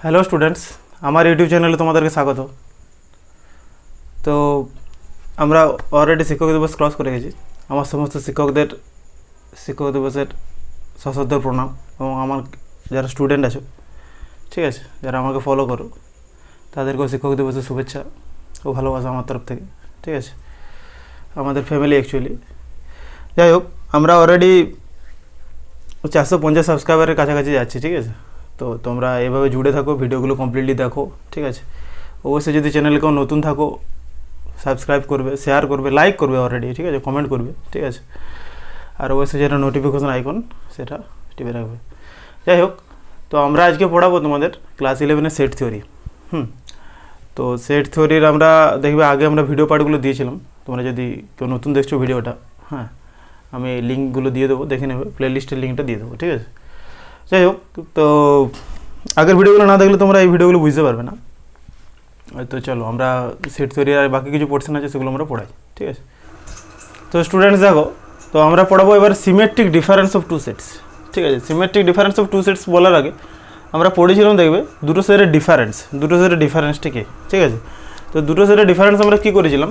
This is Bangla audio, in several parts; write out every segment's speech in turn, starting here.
হ্যালো স্টুডেন্টস, আমার ইউটিউব চ্যানেলে তোমাদেরকে স্বাগত। তো আমরা অলরেডি শিক্ষক দিবস ক্রস করে গেছি। আমার সমস্ত শিক্ষকদের শিক্ষক দিবসের সশ্রদ্ধ প্রণাম, এবং আমার যারা স্টুডেন্ট আছো, ঠিক আছে, যারা আমাকে ফলো করো, তাদেরকেও শিক্ষক দিবসের শুভেচ্ছা ও ভালোবাসা আমার তরফ থেকে, ঠিক আছে। আমাদের ফ্যামিলি অ্যাকচুয়ালি। যাই হোক, আমরা অলরেডি 450 সাবস্ক্রাইবারের কাছাকাছি যাচ্ছি, ঠিক আছে। তো তোমরা এভাবে জুড়ে থাকো, ভিডিওগুলো কমপ্লিটলি দেখো, ঠিক আছে। অবশ্যই যদি চ্যানেলে কেউ নতুন থাকো, সাবস্ক্রাইব করবে, শেয়ার করবে, লাইক করবে অলরেডি, ঠিক আছে, কমেন্ট করবে, ঠিক আছে। আর অবশ্যই যেটা নোটিফিকেশন আইকন সেটা টিপে রাখবে। যাই হোক, তো আমরা আজকে পড়াবো তোমাদের ক্লাস 11-এর সেট থিওরি। তো সেট থিওরির আমরা দেখবে আগে আমরা ভিডিও পার্টগুলো দিয়েছিলাম। তোমরা যদি কেউ নতুন দেখছো ভিডিওটা, হ্যাঁ, আমি লিঙ্কগুলো দিয়ে দেবো, দেখে নেবে, প্লেলিস্টের লিঙ্কটা দিয়ে দেবো, ঠিক আছে। যাই হোক, তো আগের ভিডিওগুলো না দেখলে তোমরা এই ভিডিওগুলো বুঝতে পারবে না। তো চলো আমরা সেট থিওরি আর বাকি কিছু পোর্শন আছে সেগুলো আমরা পড়াই, ঠিক আছে। তো স্টুডেন্টস দেখো, তো আমরা পড়াবো এবার symmetric difference of two sets, ঠিক আছে। Symmetric difference of two sets বলার আগে আমরা পড়েছিলাম, দেখবে দুটো সেটের ডিফারেন্সটা কি, ঠিক আছে। তো দুটো সেটের ডিফারেন্স আমরা কী করেছিলাম,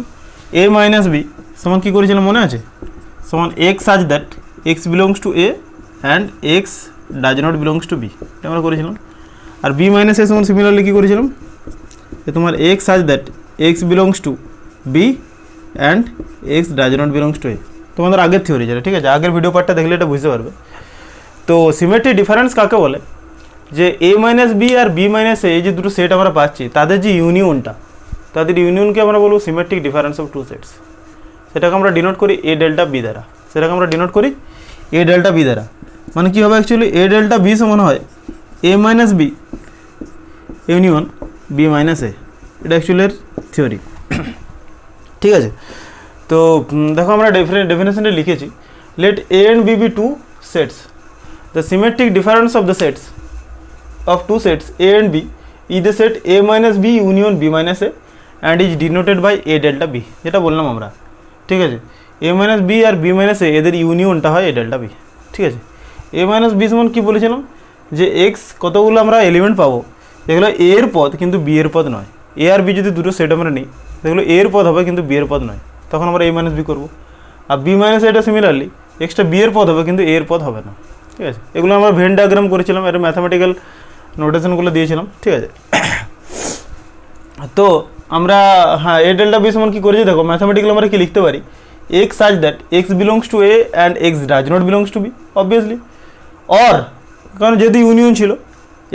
a মাইনাস বি সমান কী করেছিলাম মনে আছে, সমান x such that x belongs to A and x does not belongs to B, এটা আমরা করেছিলাম। আর বি মাইনাস এ সমান সিমিলারলি কী করেছিলাম, যে তোমার X such that x belongs to B and x does not belongs to A, তোমাদের আগের থিওরি যেটা, ঠিক আছে। আগের ভিডিও পার্টটা দেখলে এটা বুঝতে পারবে। তো সিমেট্রিক ডিফারেন্স কাকে বলে, যে এ মাইনাস বি আর বি মাইনাস এ, এই যে দুটো সেট আমরা পাচ্ছি, তাদের যে ইউনিয়নটা, তাদের ইউনিয়নকে আমরা বলবো symmetric difference of two sets. সেটাকে আমরা ডিনোট করি এ ডেল্টা বি দ্বারা, মানে কী হবে অ্যাকচুয়ালি, এ ডেল্টা বি সমান হয় A minus B union B minus A, এটা অ্যাকচুয়ালি থিওরি, ঠিক আছে। তো দেখো আমরা ডেফিনেশনটা লিখেছি, let A and B be two sets, the symmetric difference of the sets of two sets A and B is the set A minus B union B minus A and is denoted by A delta B, যেটা বললাম আমরা, ঠিক আছে। A minus B R B minus A এদের ইউনিয়নটা হয় A delta B, ঠিক আছে। A minus B সমান কী বলেছিলাম, যে x কতগুলো আমরা এলিমেন্ট পাবো, যেগুলো A এর পদ কিন্তু B এর পদ নয়। A আর B যদি দুটো সেট আমরা নিই, সেগুলো A এর পদ হবে কিন্তু B এর পদ নয়, তখন আমরা A minus B করবো। আর B minus A এটা সিমিলারলি এক্সটা B এর পদ হবে কিন্তু A এর পদ হবে না, ঠিক আছে। এগুলো আমরা ভেন ডায়াগ্রাম করেছিলাম, এটা ম্যাথামেটিক্যাল নোটেশনগুলো দিয়েছিলাম, ঠিক আছে। তো আমরা হ্যাঁ এ ডেল্টা বি সমান কী করেছি দেখো, ম্যাথামেটিক্যাল আমরা কি লিখতে পারি, X such that x belongs to A and x does not belongs to B, obviously. Or, কারণ যেহেতু ইউনিয়ন ছিল,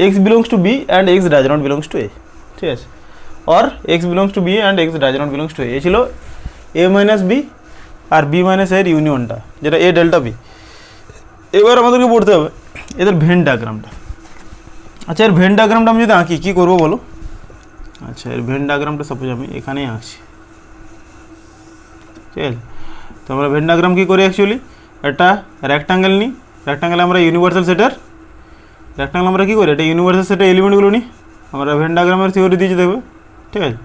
X belongs to B and x does not belongs to A, ঠিক আছে। Or X belongs to B and x does not belongs to A, ছিল এ মাইনাস বি আর বি মাইনাস এর ইউনিয়নটা, যেটা এ ডেল্টা বি। এবার আমাদেরকে পড়তে হবে এদের ভেন ডায়াগ্রামটা। আচ্ছা, এর ভেন ডায়াগ্রামটা আমি যদি আঁকি কী করবো বলো। আচ্ছা, এর ভেন ডায়াগ্রামটা সাপোজ আমি এখানেই আঁকছি, ঠিক আছে। তো আমরা ভেন ডায়াগ্রাম কী করি অ্যাকচুয়ালি, একটা রেক্টাঙ্গেল নিই, রেক্টাঙ্গেলে আমরা ইউনিভার্সাল সেটের আমরা কী করি, এটা ইউনিভার্সাল সেটের এলিমেন্টগুলো নিই। আমরা ভেন ডায়াগ্রামের থিওরি দিয়েছি দেখবে, ঠিক আছে।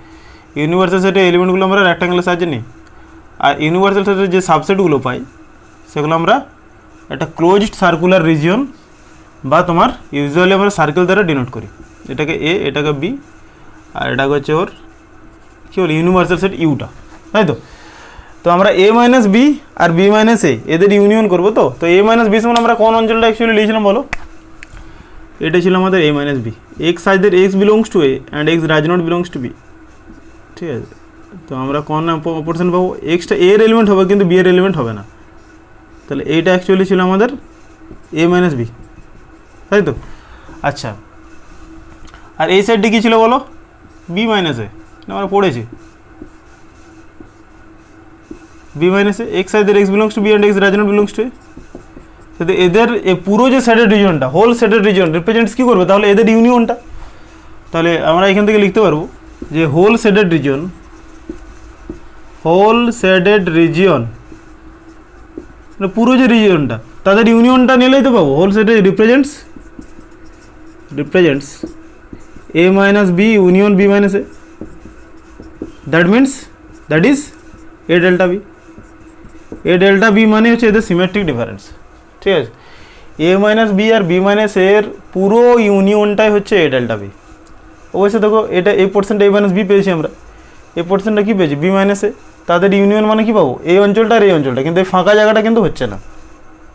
ইউনিভার্সাল সেটের এলিমেন্টগুলো আমরা রেক্টাঙ্গেলের সাহায্যে নিই, আর ইউনিভার্সাল সেটের যে সাবসেটগুলো পাই সেগুলো আমরা একটা ক্লোজড সার্কুলার রিজিয়ন বা তোমার ইউজুয়ালি আমরা সার্কেল দ্বারা ডিনোট করি, এটাকে এ, এটাকে বি, আর এটাকে হচ্ছে ওর কী বলি ইউনিভার্সাল সেট ইউটা, তাই তো। তো আমরা এ মাইনাস বি আর বি মাইনাস এ এদের ইউনিয়ন করবো। তো এ মাইনাস বি সমান আমরা কোন অঞ্চলটা অ্যাকচুয়ালি লিখেছিলাম বলো, এটা ছিল আমাদের A minus B, X such that x belongs to A and x does not belongs to B, ঠিক আছে। তো আমরা কোন পোর্শন পাবো, এক্সটা এ এর এলিমেন্ট হবে কিন্তু বি এর এলিমেন্ট হবে না, তাহলে এইটা অ্যাকচুয়ালি ছিল আমাদের এ মাইনাস বি, তাই তো। আচ্ছা, আর এই সাইডটি কী ছিল বলো, বি মাইনাস এ, আমরা পড়েছি B minus A, X side X belongs to B and x does not belongs to A. তাহলে এদের পুরো যে সেটের রিজিয়নটা, হোল সেটের রিজিয়ন রিপ্রেজেন্টস কী করবে, তাহলে এদের ইউনিয়নটা। তাহলে আমরা এখান থেকে লিখতে পারবো যে হোল সেটেড রিজিয়ন মানে পুরো যে রিজিয়নটা, তাদের ইউনিয়নটা নিলেই তো পাবো, হোল সেটের represents a minus b union b minus a, that is a delta b। a delta b মানে হচ্ছে এদের সিমেট্রিক ডিফারেন্স, ঠিক আছে। a মাইনাস বি আর বি মাইনাস এর পুরো ইউনিয়নটাই হচ্ছে a delta b, অবশ্যই দেখো এটা এই পোর্শনটা এ মাইনাস বি পেয়েছি আমরা, এই পোর্শনটা কী পেয়েছি বি মাইনাস এ, তাদের ইউনিয়ন মানে কী পাবো এই অঞ্চলটা আর এই অঞ্চলটা, কিন্তু এই ফাঁকা জায়গাটা কিন্তু হচ্ছে না,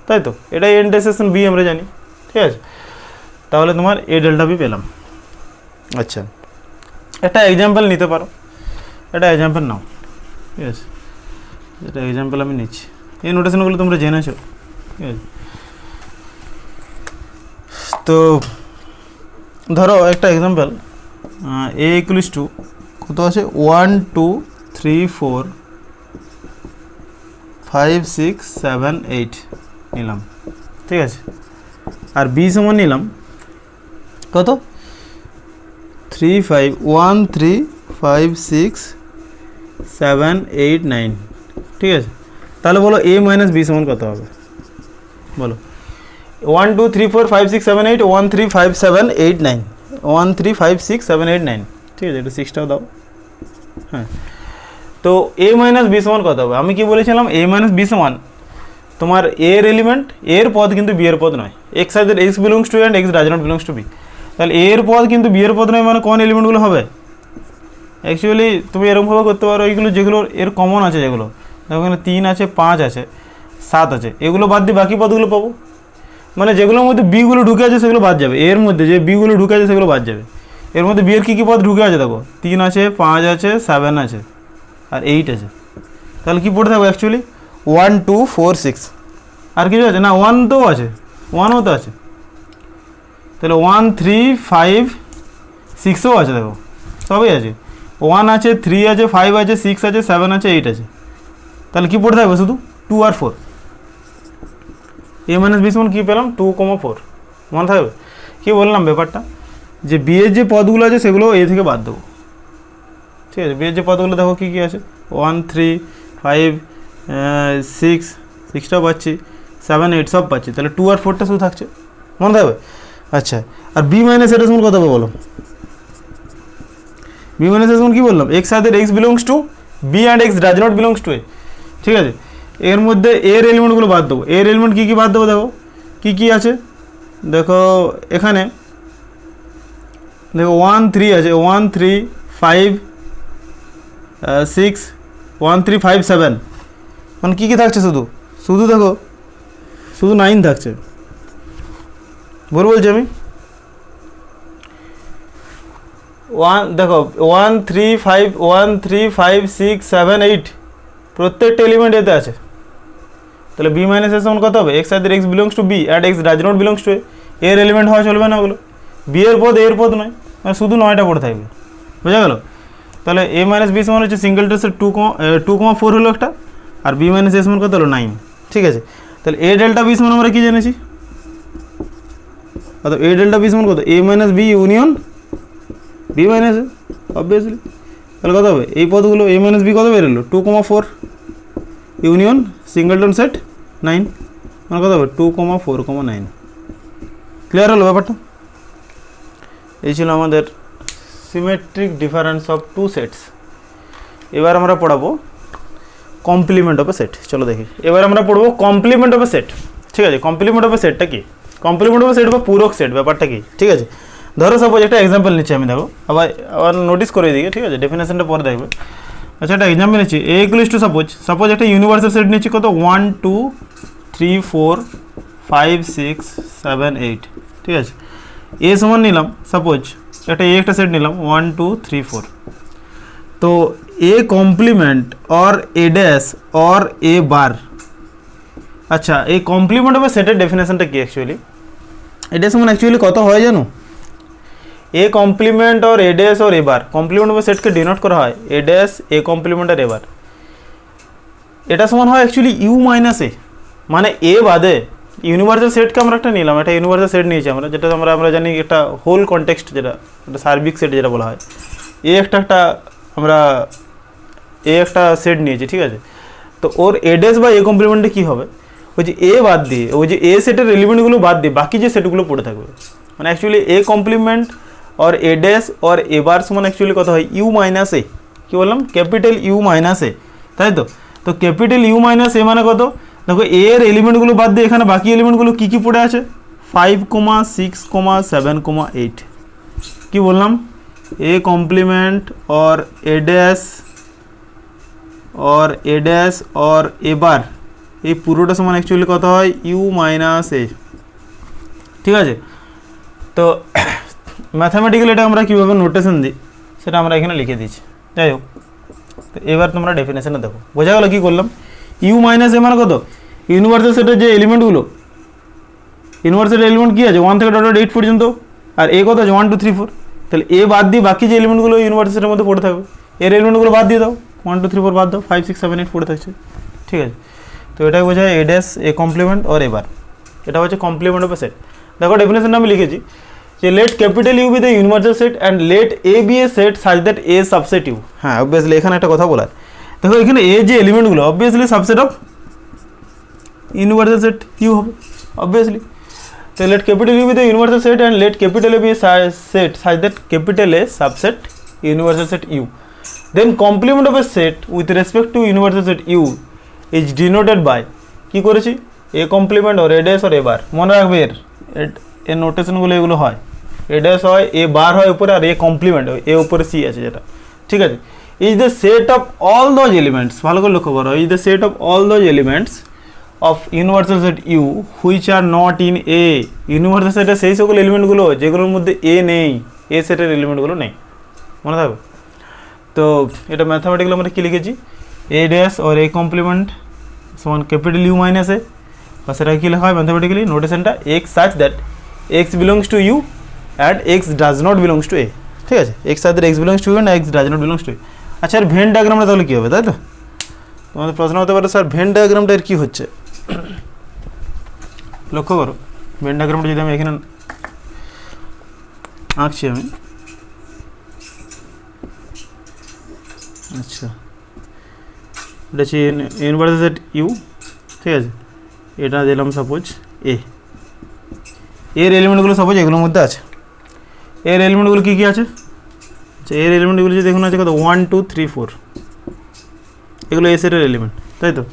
তাই তো এটাই ইন্টারসেকশন বি আমরা জানি, ঠিক আছে। তাহলে তোমার এ ডেল্টা বি পেলাম। আচ্ছা একটা এক্সাম্পল নিতে পারো, এটা এক্সাম্পল নাও, ঠিক আছে, এটা এক্সাম্পল আমি নিচ্ছি, এই নোটেশনগুলো তোমরা জেনেছো, ঠিক আছে। তো ধরো একটা এক্সাম্পল, এ ইকুয়ালস টু কত আছে 1 2 3 4 5 6 7 8 নিলাম, ঠিক আছে। আর বি সমান নিলাম কত 3 5 1 3 5 6 7 8 9, ঠিক আছে। তাহলে বলো এ মাইনাস বি সমান কত হবে, বলো 1 2 3 4 5 6 7 8 1 3 5 7 8 9 1 3 5 6 7 8 9, ঠিক আছে, এটা 6টাও দাও। হ্যাঁ, তো এ মাইনাস বি সমান কত হবে, আমি কি বলেছিলাম এ মাইনাস বি সমান তোমার এর এলিমেন্ট এর পদ কিন্তু বি এর পদ নয়, x either x belongs to and x does not belongs to B, তাহলে এর পদ কিন্তু বি এর পদ নয়, মানে কোন এলিমেন্টগুলো হবে অ্যাকচুয়ালি তুমি এরকমভাবে করতে পারো, এইগুলো যেগুলো এর কমন আছে, যেগুলো দেখো এখানে 3 আছে 5 আছে 7 আছে, এগুলো বাদ দিয়ে বাকি পদগুলো পাবো, মানে যেগুলোর মধ্যে বিগুলো ঢুকে আছে সেগুলো বাদ যাবে, এর মধ্যে যে বিগুলো ঢুকে আছে সেগুলো বাদ যাবে, এর মধ্যে বিয়ের কী কী পদ ঢুকে আছে দেখো 3 আছে 5 আছে 7 আছে আর 8 আছে, তাহলে কী পড়ে থাকবে অ্যাকচুয়ালি 1 2 4 6, আর কিছু আছে না 1 তো আছে 1ও তো আছে, তাহলে 1 3 5 6ও আছে, দেখো সবই আছে, 1 আছে 3 আছে 5 আছে 6 আছে 7 আছে 8 আছে, তাহলে কী পড়ে থাকবে শুধু 2 আর 4, এ মাইনাস বি সমান কী পেলাম 2, 4, মনে থাকবে। কী বললাম ব্যাপারটা, যে বিয়ের যে পদগুলো আছে সেগুলো এ থেকে বাদ দেবো, ঠিক আছে। বিয়ের যে পদগুলো দেখো কী কী আছে 1 3 5 6, 6টাও পাচ্ছি 7 8 সব পাচ্ছি, তাহলে 2 আর 4টা শুধু থাকছে, মনে থাকবে। আচ্ছা আর বি মাইনাস এটা সমান কত হবে বলো, বি মাইনাস এটা সমান কী বললাম X either x belongs to B and x does not belongs to A, ঠিক আছে। এর মধ্যে এর এলিমেন্টগুলো বাদ দেবো, এর এলিমেন্ট কী কী বাদ দেবো দেখো কী কী আছে, দেখো এখানে দেখো 1 3 আছে 1 3 5 6 1 3 5 7, মানে কী কী থাকছে শুধু শুধু দেখো শুধু 9 থাকছে, বলছি আমি 1 দেখো 1 3 5 1 3 5 6 7 8 প্রত্যেকটা এলিমেন্ট এতে আছে, তাহলে বি মাইনাস এর সমান কত হবে X either x belongs to B and x does not belongs to A, এর এলিমেন্ট হওয়া চলবে না ওগুলো, বি এর পদ এর পদ নয়, মানে শুধু 9টা পড়ে থাকবে, বোঝা গেল। তাহলে এ মাইনাস বি সমান হচ্ছে সিঙ্গেল টেস্টের 2,4 হলো একটা, আর বি মাইনাস এ সমান কত হলো 9, ঠিক আছে। তাহলে এ ডেল্টা বি সমান আমরা কী জেনেছি, অর্থাৎ এ ডেল্টা বি সমান কত A minus B union B minus A, obviously. তাহলে কত হবে এই পদগুলো এ মাইনাস বি কত বেরোলো 2,4 ইউনিয়ন সিঙ্গেলটন সেট 9, মানে কত হবে 2,4,9, ক্লিয়ার হলো ব্যাপারটা। এই ছিল আমাদের symmetric difference of two sets. এবার আমরা পড়াবো কমপ্লিমেন্ট অফ এ সেট, চলো দেখি এবার আমরা পড়বো কমপ্লিমেন্ট অফ এ সেট, ঠিক আছে। কমপ্লিমেন্ট অফ এ সেটটা কি, কমপ্লিমেন্ট অফ এ সেট বা পূরক সেট ব্যাপারটা কি, ঠিক আছে। ধরো সাপোজ একটা এক্সাম্পল নিচ্ছি আমি, দেখো আবার নোটিস করে দিকে, ঠিক আছে, ডেফিনেশনটা পরে দেখবে। আচ্ছা একটা এক্সাম্পল নিচ্ছি এ ইকুয়ালস টু সাপোজ একটা ইউনিভার্সাল সেট নিচ্ছি কত 1 2 3 4 5 6 7 8, ঠিক আছে। এ সমান নিলাম সাপোজ একটা একটা সেট নিলাম 1 2 3 4, তো A complement or A dash or A bar. আচ্ছা এই কমপ্লিমেন্ট অফ এ সেটের ডেফিনেশনটা কি অ্যাকচুয়ালি, এটা সমান অ্যাকচুয়ালি কত হয় জানো, এ কমপ্লিমেন্ট और ए डैश और ए बार কমপ্লিমেন্ট অফ সেটকে ডিনোট করা হয় এ ড্যাশ এ কমপ্লিমেন্ট আর এ বার, এটা সমান হয় অ্যাকচুয়ালি ইউ মাইনাস এ, মানে এ বাদে ইউনিভার্সাল সেটকে আমরা একটা নিলাম, একটা ইউনিভার্সাল সেট নিয়েছি আমরা, যেটা আমরা জানি একটা হোল কনটেক্সট, যেটা একটা সার্বিক সেট যেটা বলা হয়, এ একটা আমরা একটা সেট নিয়েছি, ঠিক আছে। তো ওর এ ড্যাশ বা এ কমপ্লিমেন্টে কী হবে, ওই যে এ বাদ দিয়ে ওই যে এ সেটের এলিমেন্টগুলো বাদ দিয়ে বাকি যে সেটগুলো পড়ে থাকবে, মানে অ্যাকচুয়ালি এ কমপ্লিমেন্ট और ए डैश और ए बार समान एक्चुअली कत है यू माइनस ए, कि बोललाम कैपिटल यू माइनस ए, ताई तो कैपिटल यू माइनस ए माने कत, देखो एर एलिमेंटगुलो बाद दिए एखाने बाकी एलिमेंटगुलो की पड़े आछे 5, 6, 7, 8, कि बोललाम ए कॉम्प्लीमेंट और ए डैश और ए বার এই পুরোটা সমান অ্যাকচুয়ালি কত হয় ইউ মাইনাস এ। ঠিক আছে, তো ম্যাথামেটিক্যালি এটা আমরা কীভাবে নোটেশন দিই সেটা আমরা এখানে লিখে দিচ্ছি। যাই হোক, তো এবার তোমরা ডেফিনেশনে দেখো, বোঝা গেল কী করলাম। ইউ মাইনাস এ মানে কত, ইউনিভার্সাল সেটের যে এলিমেন্টগুলো, ইউনিভার্সাল এলিমেন্ট কী আছে 1 থেকে ডট 8 পর্যন্ত, আর এ কত আছে 1 2 3 4, তাহলে এ বাদ দিয়ে বাকি যে এলিমেন্টগুলো ইউনিভার্সাল সেটের মধ্যে পড়ে থাকবে, এর এলিমেন্টগুলো বাদ দিয়ে দাও, 1 2 3 4 বাদ দাও, 5 6 7 8 পড়ে থাকছে। ঠিক আছে, তো এটাই বোঝায় এ ড্যাশ এ কমপ্লিমেন্ট और এবার এটা হচ্ছে কমপ্লিমেন্ট অফ এ সেট। দেখো ডেফিনেশনটা আমি লিখেছি যে let capital U be the universal set and let A be a set such that A subset U. হ্যাঁ অবভিয়াসলি এখানে একটা কথা বলার, দেখো এখানে এ যে এলিমেন্টগুলো obviously subset of universal set U হবে অবভিয়াসলি। তো let capital U be the universal set and let capital A be a set such that capital A subset universal set U, then complement of A set with respect to universal set U is denoted by, কী করেছি, এ কমপ্লিমেন্ট और এ ড্যাশ और এ বার। মনে রাখবে এর নোটেশনগুলো এগুলো হয়, এ ড্যাশ হয়, এ বার হয় উপরে, আর এ কমপ্লিমেন্ট হয়, এ উপরে সি আছে যেটা। ঠিক আছে, is the set of all those elements, ভালো করে লক্ষ্য করো, is the set of all those elements of universal set U which are not in A. Universal সেটের সেই সকল এলিমেন্টগুলো যেগুলোর মধ্যে এ নেই, এ সেটের এলিমেন্টগুলো নেই, মনে থাকবে। তো এটা ম্যাথামেটিক্যালি আমরা কী লিখেছি, এ ড্যাশ और এ কমপ্লিমেন্ট সমান ক্যাপিটাল ইউ মাইনাস এ, বা সেটা কী লেখা হয় ম্যাথামেটিক্যালি নোটেশনটা X such that x belongs to U and x does not belongs to A. ঠিক আছে, X such that x belongs to U and x does not belongs to A. আচ্ছা, আর ভেন ডায়াগ্রামটা তাহলে কী হবে, তাই তো তোমাদের প্রশ্ন হতে পারে স্যার ভেন ডায়াগ্রামটা এর কী হচ্ছে। লক্ষ্য করো, ভেন ডায়াগ্রামটা যদি আমি এখানে আঁকছি আমি, আচ্ছা এটা হচ্ছে ইউনিভার্সাল সেট ইউ। ঠিক আছে, এটা দিলাম সাপোজ এ, এর এলিমেন্টগুলো সাপোজ এগুলোর মধ্যে আছে, এর এলিমেন্টগুলো কী কী আছে, আচ্ছা এর এলিমেন্টগুলো যদি দেখুন আছে কত 1 2 3 4, এগুলো এ সেটের এলিমেন্ট, তাই তো।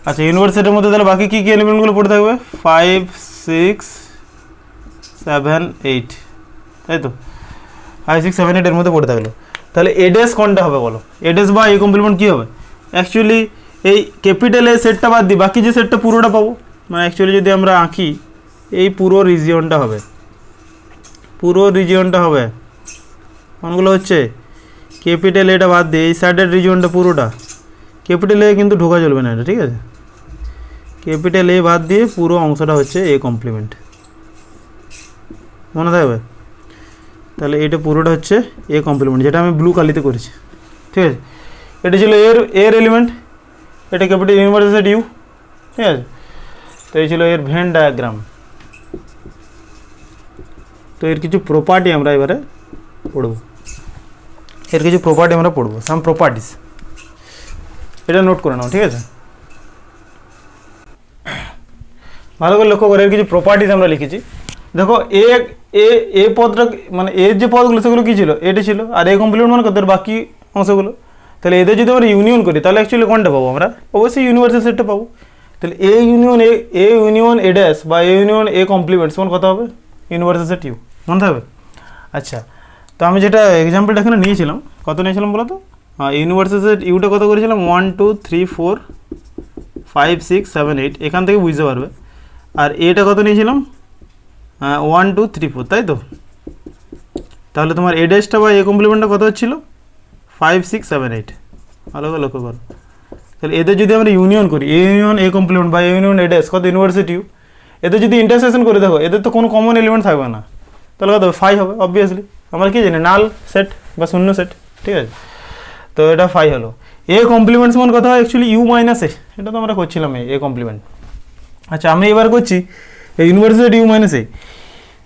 আচ্ছা ইউনিভার্সাল সেটের মধ্যে তাহলে বাকি কী কী এলিমেন্টগুলো পড়ে থাকবে 5 6 7 8, তাই তো 5 6 7 8 এর মধ্যে পড়ে থাকলো। তাহলে এ ড্যাশ কোনটা হবে বলো, এ ড্যাশ বা এ কমপ্লিমেন্ট কী হবে, অ্যাকচুয়ালি এই ক্যাপিটাল এ সেটটা বাদ দিই বাকি যে সেটটা পুরোটা পাবো, মানে অ্যাকচুয়ালি যদি আমরা আঁকি এই পুরো রিজিয়নটা হবে, পুরো রিজিয়নটা হবে কোনগুলো হচ্ছে ক্যাপিটাল এটা বাদ দিয়ে এই সাইডের রিজিয়নটা পুরোটা, ক্যাপিটাল এ কিন্তু ঢোকা চলবে না এটা। ঠিক আছে, ক্যাপিটাল এ বাদ দিয়ে পুরো অংশটা হচ্ছে এ কমপ্লিমেন্ট, মনে থাকবে। তাহলে এটা পুরোটা হচ্ছে এ কমপ্লিমেন্ট, যেটা আমি ব্লু কালিতে করেছি। ঠিক আছে, এটা ছিল এর এলিমেন্ট, এটা ক্যাপিটাল ইউনিভার্সাল সেট ইউ। ঠিক আছে, তো এই ছিল এর ভেন ডায়াগ্রাম। তো এর কিছু প্রপার্টি আমরা এবারে পড়ব, এর কিছু প্রপার্টি আমরা পড়বো, সাম প্রপার্টিস, এটা নোট করে নাও। ঠিক আছে, ভালো করে লক্ষ্য করে এর কিছু প্রপার্টিস আমরা লিখেছি। দেখো এ এ এ পদটা মানে এর যে পদগুলো সেগুলো কী ছিল, এটা ছিল, আর এ কমপ্লিমেন্ট মানে কত বাকি অংশগুলো। তাহলে এদের যদি আমরা ইউনিয়ন করি তাহলে অ্যাকচুয়ালি কোনটা পাবো আমরা, অবশ্যই ইউনিভার্সাল সেটটা পাবো। তাহলে এ ইউনিয়ন এ ড্যাশ বা এ ইউনিয়ন এ কমপ্লিমেন্ট সমান কত হবে ইউনিভার্সাল সেট ইউ, মনে হবে। আচ্ছা, তো আমি যেটা এক্সাম্পলটা এখানে নিয়েছিলাম, কত নিয়েছিলাম বলো তো, ইউনিভার্সাল সেট ইউটা কত করেছিলাম 1 2 3 4 5 6 7 8, এখান থেকে বুঝতে পারবে। আর এটা কত নিয়েছিলাম 1 2 3 4, তাই তো। তাহলে তোমার এ ড্যাশটা বা এ কমপ্লিমেন্টটা কত হচ্ছিল 5 6 7 8, ভালো করে লক্ষ্য করো। তাহলে এদের যদি আমরা ইউনিয়ন করি, এ ইউনিয়ন এ কমপ্লিমেন্ট বা এ ইউনিয়ন এ ড্যাশ কত ইউনিভার্সাল ইউ, এদের যদি ইন্টারসেকশন করে দেখো এদের তো কোনো কমন এলিমেন্ট থাকবে না, তাহলে কত হবে 5 হবে অবভিয়াসলি। আমরা কি জানি নাল সেট বা শূন্য সেট। ঠিক আছে, তো এটা 5 হলো। এ কমপ্লিমেন্ট সমান কত হয় অ্যাকচুয়ালি ইউ মাইনাস এ, এটা তো আমরা করছিলাম এ কমপ্লিমেন্ট। আচ্ছা আমি এবার করছি universal set U minus A,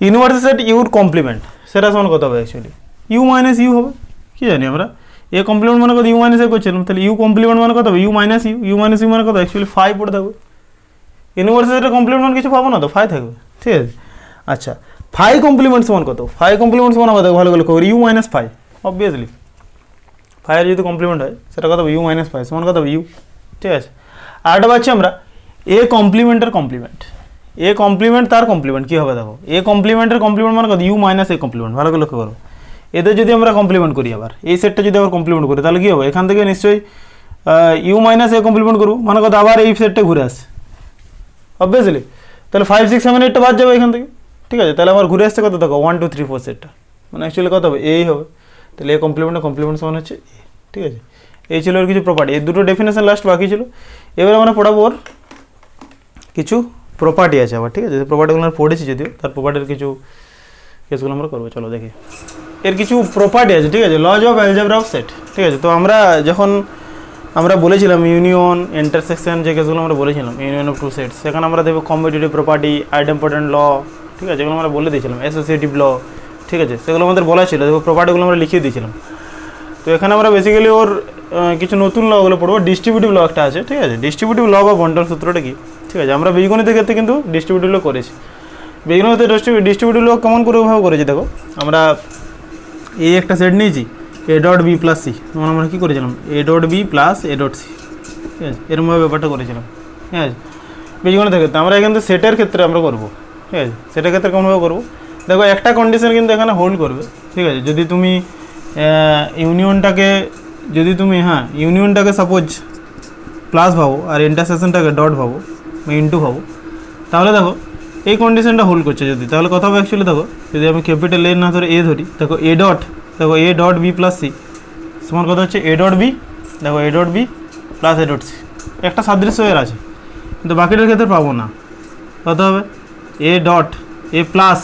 universal set ইউর কমপ্লিমেন্ট সেটা সমান কত হবে অ্যাকচুয়ালি ইউ মাইনাস ইউ হবে। কি জানি আমরা এ কমপ্লিমেন্ট মানে কত ইউ মাইনাস এ করছিলাম, তাহলে ইউ কমপ্লিমেন্ট মানে কত হবে U minus U minus U মানে কত অ্যাকচুয়ালি 5 পড়ে থাকবে। ইউনিভার্সাল সেটের কমপ্লিমেন্ট মানে কিছু পাবো না তো 5 থাকবে। ঠিক আছে, আচ্ছা 5 কমপ্লিমেন্ট সমান কত, 5 কমপ্লিমেন্ট সমান হবে ভালো করে লক্ষ্য করি ইউ মাইনাস 5 অবভিয়াসলি। 5 যদি কমপ্লিমেন্ট হয় সেটা কত হবে ইউ মাইনাস 5 সমান কত হবে ইউ। ঠিক আছে, আরেকটা পাচ্ছি আমরা এ কমপ্লিমেন্টের কমপ্লিমেন্ট, এ কমপ্লিমেন্ট তার কমপ্লিমেন্ট কী হবে দেখো, এ কমপ্লিমেন্টের কমপ্লিমেন্ট মানে কত ইউ মাইনাস এ কমপ্লিমেন্ট, ভালো করে লক্ষ্য করো। এদের যদি আমরা কমপ্লিমেন্ট করি, আবার এই সেটটা যদি আবার কমপ্লিমেন্ট করি তাহলে কী হবে, এখান থেকে নিশ্চয়ই ইউ মাইনাস এ কমপ্লিমেন্ট করবো, মানে কথা আবার এই সেটটা ঘুরে আসছে অবভিয়াসলি, তাহলে 5 6 7 8টা বাদ যাবে এখান থেকে, ঠিক আছে। তাহলে আমার ঘুরে আসছে কত দেখো 1 2 3 4 সেটটা, মানে অ্যাকচুয়ালি কত হবে এই হবে, তাহলে এই কমপ্লিমেন্ট সমান হচ্ছে এ, ঠিক আছে। এই ছিল ওর কিছু প্রপার্টি, এই দুটো ডেফিনেশন লাস্ট বাকি ছিল। এবার আমরা পড়াবো ওর কিছু প্রপার্টি আছে আবার, ঠিক আছে। প্রপার্টিগুলো আমরা পড়েছি যদিও, তার প্রপার্টির কিছু কেসগুলো আমরা করবো, চলো দেখি। এর কিছু প্রপার্টি আছে, ঠিক আছে, lodge of algebra of set, ঠিক আছে। তো আমরা যখন আমরা বলেছিলাম ইউনিয়ন ইন্টারসেকশন যে কেসগুলো আমরা বলেছিলাম, ইউনিয়ন অফ টু সেটস, সেখানে আমরা দেখবো কম্পিটিটিভ প্রপার্টি, আইডেম্পোর্টেন্ট ল, ঠিক আছে, যেগুলো আমরা বলে দিয়েছিলাম, অ্যাসোসিয়েটিভ ল, ঠিক আছে, সেগুলো আমাদের বলা ছিল, দেখো প্রপার্টিগুলো আমরা লিখিয়ে দিয়েছিলাম। তো এখানে আমরা বেসিক্যালি ওর কিছু নতুন লগুলো পড়বো। ডিস্ট্রিবিউটিভ ল একটা আছে, ঠিক আছে, ডিস্ট্রিবিউটিভ ল বা বন্টন সূত্রটা কি, ঠিক আছে। আমরা বীজগণিতের ক্ষেত্রে কিন্তু ডিস্ট্রিবিউটিভ ল করেছি। বীজগণিতের ডিস্ট্রিবিউটিভ ল কেমন করে ভাবে করেছি দেখো, আমরা এই একটা সেট নিয়েছি A dot B plus C, তখন আমরা কী করেছিলাম A dot B plus A dot C, ঠিক আছে, এরকমভাবে ব্যাপারটা করেছিলাম, ঠিক আছে। বীজগণিতের ক্ষেত্রে আমরা কিন্তু সেটের ক্ষেত্রে আমরা করবো, ঠিক আছে। সেটের ক্ষেত্রে কেমনভাবে করবো দেখো, একটা কন্ডিশন কিন্তু এখানে হোল্ড করবে, ঠিক আছে। যদি তুমি ইউনিয়নটাকে সাপোজ প্লাস ভাবো আর ইন্টারসেকশনটাকে ডট ভাবো বা ইন্টু ভাবো, তাহলে দেখো এই কন্ডিশনটা হোল্ড করছে যদি, তাহলে কথা হবে অ্যাকচুয়ালি দেখো, যদি আমি ক্যাপিটাল এ না ধরে এ ধরি, দেখো A dot B plus C সমান কথা হচ্ছে এ ডট বি, দেখো A dot B plus A dot C, একটা সাদৃশ্য এর আছে, কিন্তু বাকিটার ক্ষেত্রে পাবো না। কত হবে এ ডট এ প্লাস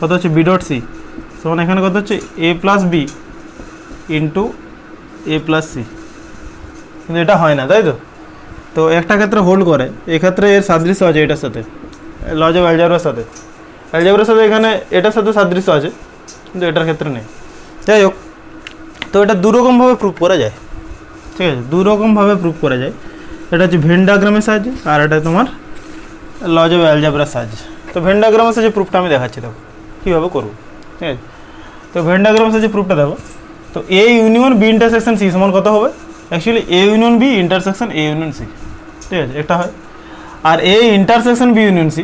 কত হচ্ছে বি ডট সি সমান এখানে কত হচ্ছে এ প্লাস বি ইন্টু এ প্লাস সি, কিন্তু এটা হয় না, তাই তো। তো একটা ক্ষেত্রে হোল্ড করে, এক্ষেত্রে এর সাদৃশ্য আছে এটার সাথে, লজ অফ অ্যালজেব্রার সাথে, এখানে এটার সাথে সাদৃশ্য আছে, কিন্তু এটার ক্ষেত্রে নেই। যাই হোক, তো এটা দুরকমভাবে প্রুভ করা যায়, ঠিক আছে, দুরকমভাবে প্রুভ করা যায়। এটা হচ্ছে ভেন ডায়াগ্রামের সাহায্যে, আর এটা তোমার লজ অফ অ্যালজেব্রার সাহায্যে। তো ভেন ডায়াগ্রামের সাহায্যে প্রুফটা আমি দেখাচ্ছি, দেখো কীভাবে করবো, ঠিক আছে। তো ভেন ডায়াগ্রামের সাহায্যে প্রুফটা দেখো, তো A union B intersection C সমান কত হবে, actually A union B intersection A union C, ঠিক আছে, একটা হয়। আর A intersection B union C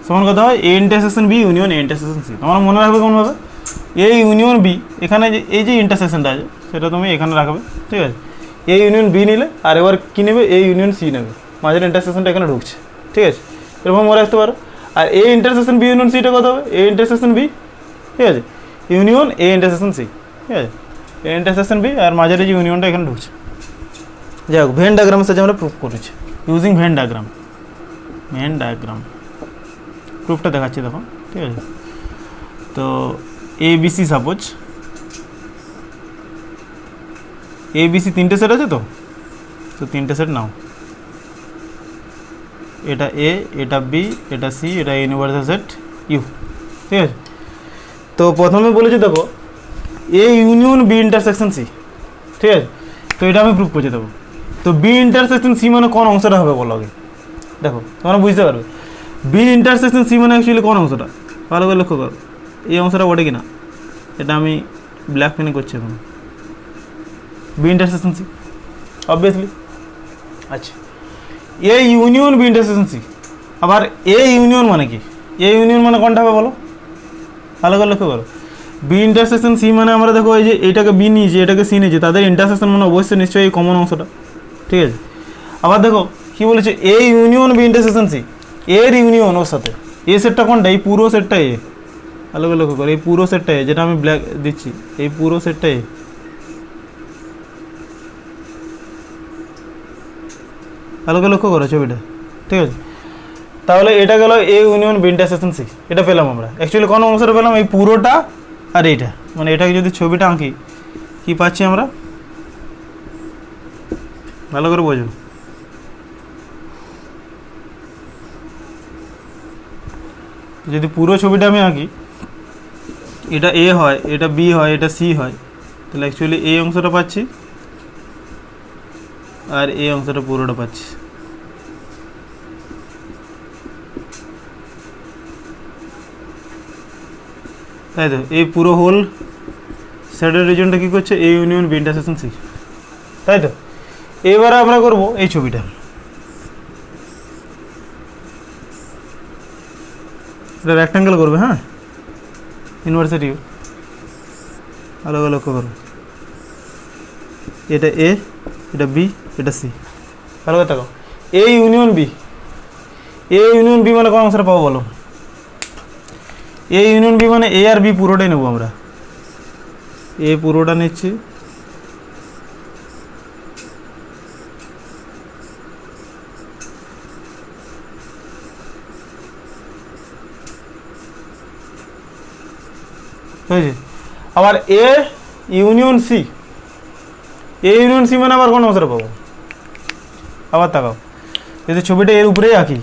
সমান কত হয় A intersection B union A intersection C. তোমরা মনে রাখবে কোনভাবে, এ ইউনিয়ন বি, এখানে যে এই যে ইন্টারসেকশনটা আছে সেটা তুমি এখানে রাখবে, ঠিক আছে। এ ইউনিয়ন বি নিলে আর এবার কী নেবে এ ইউনিয়ন সি নেবে, মাঝের ইন্টারসেকশনটা এখানে ঢুকছে, ঠিক আছে, এরকম মনে রাখতে পারো। আর এ ইন্টারসেকশন বি ইউনিয়ন সিটা কত হবে এ ইন্টারসেকশন বি, ঠিক আছে, ইউনিয়ন এ ইন্টারসেকশন সি, ঠিক আছে, এ ইন্টারসেকশন বি আর মাঝের যে ইউনিয়নটা এখানে ঢুকছে। যাই হোক, ভেন ডায়াগ্রামের সাথে আমরা প্রুফ করেছি ইউজিং ভেন ডায়াগ্রাম, প্রুফটা দেখাচ্ছি দেখো, ঠিক আছে। তো A B C suppose A B C তিনটে সেট আছে, তো তিনটে সেট নাও, এটা এ, এটা বি, এটা সি, এটা ইউনিভার্সাল সেট ইউ, ঠিক আছে। তো প্রথমে বলেছি দেখো A union B intersection C, ঠিক আছে, তো এটা আমি প্রুফ করছি দেখো। তো বি ইন্টারসেকশন সি মানে কোন অংশটা হবে বলো আগে, দেখো তোমরা বুঝতে পারবে বি ইন্টারসেকশন সি মানে অ্যাকচুয়ালি কোন অংশটা, ভালো করে লক্ষ্য করো এই অংশটা বটে কিনা, এটা আমি ব্ল্যাক পেনে করছি এখন, বি ইন্টারসেকশন সি অবভিয়াসলি। আচ্ছা, A union B intersection C, আবার এ ইউনিয়ন মানে কি, এ ইউনিয়ন মানে কোনটা হবে বলো, ভালো করে লক্ষ্য করো। বি ইন্টারসেকশন সি মানে আমরা দেখো এই যে এটাকে বি নিয়েছি এটাকে সি নিয়েছি, তাদের ইন্টারসেকশন মানে অবশ্যই নিশ্চয়ই এই কমন অংশটা, ঠিক আছে। আবার দেখো কী বলেছে A union B intersection C, এর ইউনিয়ন ওর সাথে, এ সেটটা কোনটা এই পুরো সেটটা এ, ভালো করে লক্ষ্য করো এই পুরো সেটটা এ, যেটা আমি ব্ল্যাক দিচ্ছি এই পুরো সেটটা এ, ভালো করে লক্ষ্য করো ছবিটা, ঠিক আছে। তাহলে এটা গেল A union B intersection C, এটা পেলাম আমরা, অ্যাকচুয়ালি কোন অংশটা পেলাম এই পুরোটা আর এইটা, মানে এটাকে যদি ছবিটা আঁকি কী পাচ্ছি আমরা, ভালো করে বোঝো, যদি পুরো ছবিটা আমি আঁকি এটা এ হয়, এটা বি হয়, এটা সি হয়, তাহলে অ্যাকচুয়ালি এই অংশটা পাচ্ছি আর এই অংশটা পুরোটা পাচ্ছি, তাই তো। এই পুরো হোল সেটের রিজনটা কী করছে A union B intersection C, তাই তো। এবারে আমরা করব এই ছবিটা, এটা রেক্ট্যাঙ্গেল করবে, হ্যাঁ, ইনভার্সেট ইউ, ভালো করে লক্ষ্য করো, এটা এ, এটা বি, এটা সি। ভালো করে তাকাও, A union B, A union B মানে কোন অংশটা পাবো বলো? এ ইউনিয়ন বি মানে এ আর বি পুরোটাই নেবো আমরা, এ পুরোটা নিচ্ছি, হয়েছে। আবার A union C, A union C মানে আবার কোন অংশটা পাবো? আবার তাকাও, যদি ছবিটা এর উপরেই আঁকি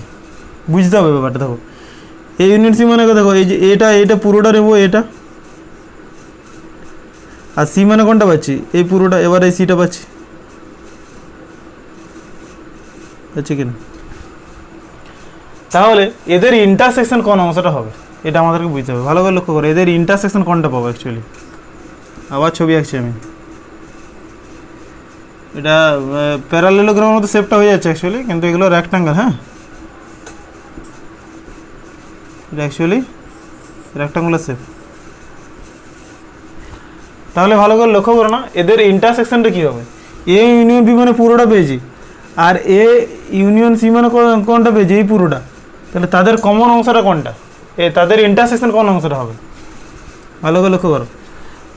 বুঝতে হবে ব্যাপারটা। দেখো এ ইউনিয়ন সি মানে দেখো এই যে এটা পুরোটা নেবো এটা, আর সি মানে কোনটা পাচ্ছি? এই পুরোটা। এবার এই সিটা পাচ্ছি, পাচ্ছি কিনা? তাহলে এদের ইন্টারসেকশন কোন অংশটা হবে এটা আমাদেরকে বুঝতে হবে। ভালো করে লক্ষ্য করো, এদের ইন্টারসেকশন কোনটা পাবো অ্যাকচুয়ালি। আবার ছবি আঁকছি আমি, এটা প্যারালেলোগ্রামের মতো শেপটা হয়ে যাচ্ছে অ্যাকচুয়ালি, কিন্তু এগুলো রেক্ট্যাঙ্গেল। হ্যাঁ, এটা অ্যাকচুয়ালি রেক্ট্যাঙ্গুলার শেপ। তাহলে ভালো করে লক্ষ্য করো না, এদের ইন্টারসেকশনটা কী হবে? এ ইউনিয়ন বি মানে পুরোটা পেয়েছি, আর এ ইউনিয়ন সি মানে কোনটা পেয়েছি? এই পুরোটা। তাহলে তাদের কমন অংশটা কোনটা? তাদের ইন্টারসেকশন কোন অংশটা হবে? ভালো করে লক্ষ্য করো,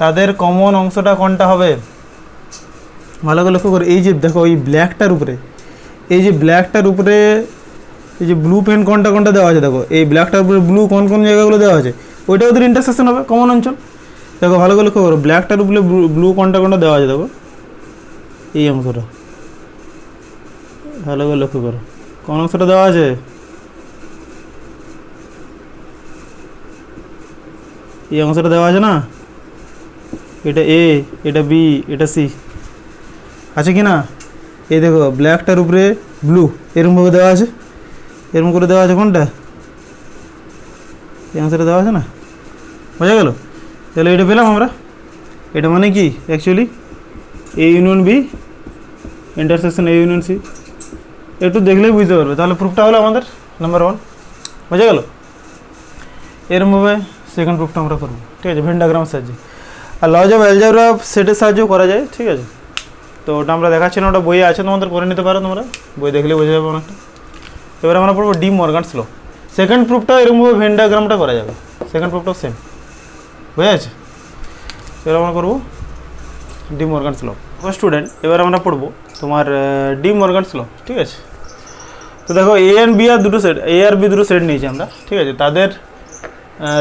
তাদের কমন অংশটা কোনটা হবে? ভালো করে লক্ষ্য করো, এই যে দেখো এই ব্ল্যাকটার উপরে, এই যে ব্ল্যাকটার উপরে এই যে ব্লু পেন কোনটা কোনটা দেওয়া আছে, দেখো এই ব্ল্যাকটার উপরে ব্লু কোন কোন জায়গাগুলো দেওয়া আছে, ওইটা ওদের ইন্টারসেকশন হবে, কমন অঞ্চল। দেখো ভালো করে লক্ষ্য করো, ব্ল্যাকটার উপরে ব্লু কোনটা কোনটা দেওয়া আছে, দেখো এই অংশটা। ভালো করে লক্ষ্য করো, কোন অংশটা দেওয়া আছে? এই অংশটা দেওয়া আছে না? এটা এ, এটা বি, এটা সি, আছে কি না? এই দেখো ব্ল্যাকটার উপরে ব্লু এরকমভাবে দেওয়া আছে, এরকম করে দেওয়া আছে, কোনটা? এই অংশটা দেওয়া আছে না? বোঝা গেল? তাহলে এটা পেলাম আমরা। এটা মানে কি actually A union B intersection A union C. একটু দেখলেই বুঝতে পারবে। তাহলে প্রুফটা হলো আমাদের নাম্বার 1। বোঝা গেল? এরমভাবে সেকেন্ড প্রুফটা আমরা করবো, ঠিক আছে, ভেন ডায়াগ্রামের সাহায্যে। আর লজ অফ অ্যালজেব্রা সেটের সাহায্যেও করা যায়, ঠিক আছে। তো ওটা আমরা দেখাচ্ছি না, ওটা বইয়ে আছে, তোমাদের করে নিতে পারো তোমরা, বই দেখলে বোঝা যাবে অনেকটা। এবার আমরা পড়বো ডি মর্গানস ল। সেকেন্ড প্রুফটা এরকমভাবে ভেন ডায়াগ্রামটা করা যাবে, সেকেন্ড প্রুফটাও সেম, বোঝা যাচ্ছে। এবার আমরা করবো ডি মর্গানস ল। স্টুডেন্ট, এবার আমরা পড়বো তোমার ডি মর্গানস ল, ঠিক আছে। তো দেখো এ অ্যান্ড বি আর দুটো সেট, এ আর বি দুটো সেট নিয়েছি আমরা, ঠিক আছে। তাদের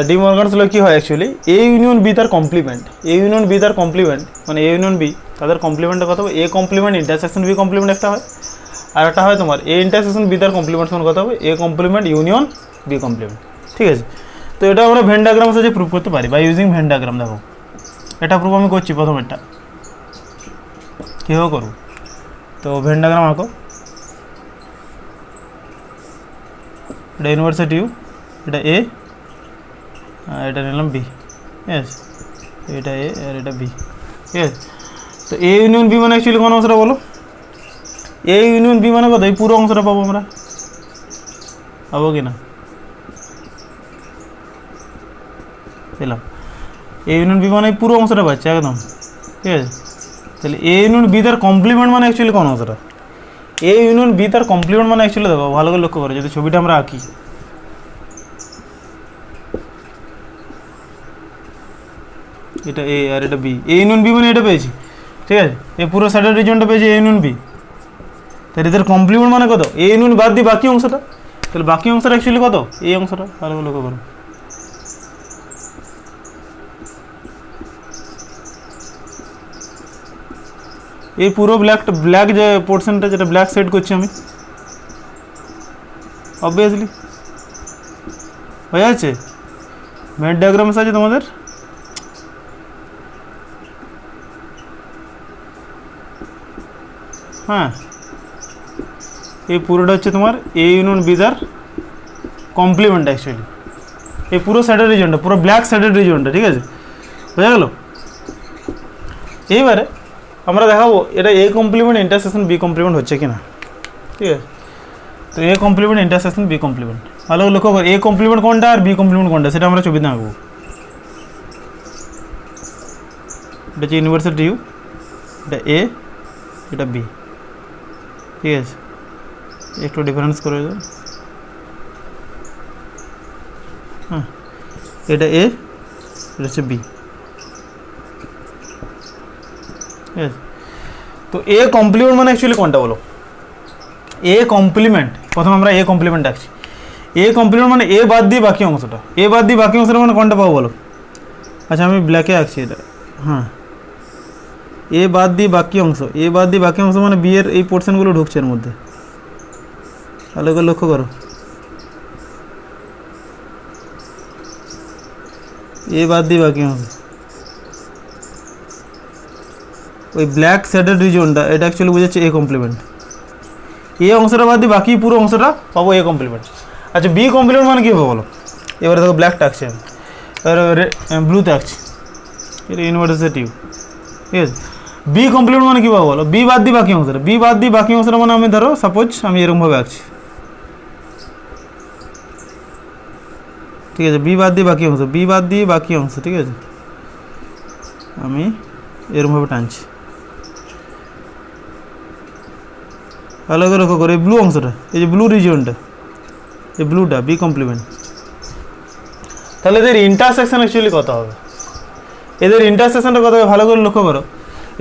ডি মর্গানস ল কী হয় অ্যাকচুয়ালি? এ ইউনিয়ন বি তার কমপ্লিমেন্ট, এ ইউনিয়ন বি তার কমপ্লিমেন্ট, মানে এ ইউনিয়ন বি তাদের কমপ্লিমেন্টের কথা হবে। A complement intersection B complement একটা হয়, আর একটা হয় তোমার এ ইন্টারসেকশন বি তার কমপ্লিমেন্ট সমান কথা হবে A complement union B complement, ঠিক আছে। তো এটা আমরা ভেন ডায়াগ্রামের সাথে প্রুভ করতে পারি বাই ইউজিং ভেন ডায়াগ্রাম। দেখো এটা প্রুভ আমি করছি, প্রথম এটা কীভাবে করবো। তো ভেন ডায়াগ্রাম আঁকো, এটা ইউনিভার্সিটি ইউ, এটা এ, এটা নিলাম বি, ঠিক আছে, এটা এ আর এটা বি, ঠিক আছে। তো এ ইউনিয়ন বি মানে অ্যাকচুয়ালি কোন অংশটা বলো? এ ইউনিয়ন বি মানে কত? এই পুরো অংশটা পাবো আমরা, পাবো কি না? পেলাম। এ ইউনিয়ন বি মানে এই পুরো অংশটা পাচ্ছে একদম, ঠিক আছে। তাহলে এ ইউনিয়ন বি তার কমপ্লিমেন্ট মানে অ্যাকচুয়ালি কোন অংশটা? এ ইউনিয়ন বি তার কমপ্লিমেন্ট মানে অ্যাকচুয়ালি দেখো ভালো করে লক্ষ্য করো, যদি ছবিটা আমরা আঁকি, এটা এ আর এটা বি, এ ইউনিয়ন বি মানে এটা পেয়েছি, ঠিক আছে। এই পুরো সাইডের রিজনটা পেয়েছি এ ইউনিয়ন বি, তাহলে এদের কমপ্লিমেন্ট মানে কত? এ ইউনিয়ন বাদ দিই বাকি অংশটা, তাহলে বাকি অংশটা অ্যাকচুয়ালি কত? এই অংশটা, ভালো করে লক্ষ্য করো। এই পুরো ব্ল্যাক যে পোর্শনটা, যেটা ব্ল্যাক সেট করছি আমি, অবভিয়াসলি হয়ে যাচ্ছে ভেন ডায়াগ্রামের সাহায্যে তোমাদের। হ্যাঁ, এই পুরোটা হচ্ছে তোমার এ ইউনিয়ন বি তার কমপ্লিমেন্ট অ্যাকচুয়ালি, এই পুরো সাইডের রিজনটা, পুরো ব্ল্যাক সাইডের রিজনটা, ঠিক আছে, বোঝা গেল। এইবারে আমরা দেখাবো এটা A complement intersection B complement হচ্ছে কি না, ঠিক আছে। তো A complement intersection B complement, ভালো লক্ষ্য করো, এ কমপ্লিমেন্ট কোনটা আর বি কমপ্লিমেন্ট কোনটা সেটা আমরা ছবিতে আঁকবো। হচ্ছে ইউনিভার্সাল টিউব, এটা এ, এটা বি, ঠিক আছে। একটু ডিফারেন্স করে দাও, হ্যাঁ, এটা এ, এটা হচ্ছে বি, ঠিক আছে। তো এ কমপ্লিমেন্ট মানে অ্যাকচুয়ালি কোনটা বলো? এ কমপ্লিমেন্ট, প্রথমে আমরা এ কমপ্লিমেন্ট ডাকছি। এ কমপ্লিমেন্ট মানে এ বাদ দিয়ে বাকি অংশটা, এ বাদ দিয়ে বাকি অংশটা মানে কোনটা পাবো বলো? আচ্ছা আমি ব্ল্যাকে আঁকছি এটা, হ্যাঁ, এ বাদ দিয়ে বাকি অংশ, এ বাদ দিয়ে বাকি অংশ মানে বি এর এই পোর্শনগুলো ঢুকছে এর মধ্যে, ভালো করে লক্ষ্য করো। এ বাদ দিয়ে বাকি অংশ, ওই ব্ল্যাক শেডেড রিজনটা, এটা অ্যাকচুয়ালি বোঝাচ্ছে এ কমপ্লিমেন্ট। এ অংশটা বাদ দিয়ে বাকি পুরো অংশটা পাবো এ কমপ্লিমেন্ট। আচ্ছা বি কমপ্লিমেন্ট মানে কী হবে বলো? এবারে দেখো ব্ল্যাকটা আঁকছি আমি, এবারে ব্লুতে আঁকছি, এটা ইউনিভার্সাল টিউব, ঠিক আছে। বি কমপ্লিমেন্ট মানে কী পাবো বলো? বি বাদ দিয়ে বাকি অংশটা, বি বাদ দিয়ে বাকি অংশটা মানে আমি ধরো সাপোজ আমি এরকমভাবে আঁকছি, ঠিক আছে। বি বাদ দিয়ে বাকি অংশ, বি বাদ দিয়ে বাকি অংশ, ঠিক আছে, আমি এরকমভাবে টানছি, ভালো করে লক্ষ্য করো। এই ব্লু অংশটা, এই যে ব্লু রিজিয়নটা, এই ব্লুটা বি কমপ্লিমেন্ট। তাহলে এদের ইন্টারসেকশন অ্যাকচুয়ালি কত হবে? এদের ইন্টারসেকশনটা কত হবে ভালো করে লক্ষ্য করো।